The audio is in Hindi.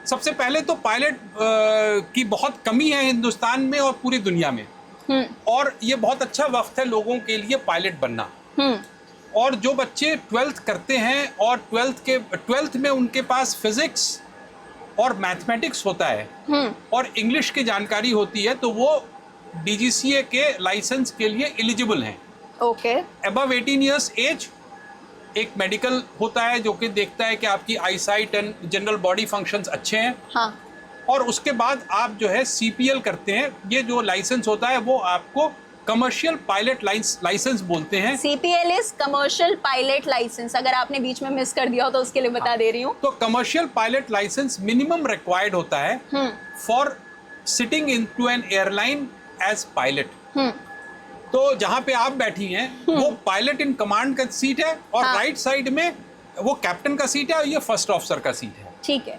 सबसे पहले तो पायलट की बहुत कमी है हिंदुस्तान में और पूरी दुनिया में, और ये बहुत अच्छा वक्त है लोगों के लिए पायलट बनना। और जो बच्चे 12th करते हैं और 12th में उनके पास फिजिक्स और मैथमेटिक्स होता है और इंग्लिश की जानकारी होती है, तो वो DGCA के लाइसेंस के लिए एलिजिबल हैं। ओके। अबव 18 ईयर्स एज एक मेडिकल होता है जो कि देखता है कि आपकी eyesight and general body functions अच्छे हैं। हाँ। और उसके बाद आप जो है CPL करते हैं। ये जो लाइसेंस होता है वो आपको कमर्शियल पायलट लाइसेंस बोलते हैं। CPL is commercial pilot license, अगर आपने बीच में मिस कर दिया हो तो उसके लिए बता दे रही हूँ। तो commercial pilot license minimum required होता है for sitting into an airline as pilot. तो जहाँ पे आप बैठी हैं वो पायलट इन कमांड का सीट है और राइट साइड में वो कैप्टन का सीट है और ये फर्स्ट ऑफिसर का सीट है। ठीक है।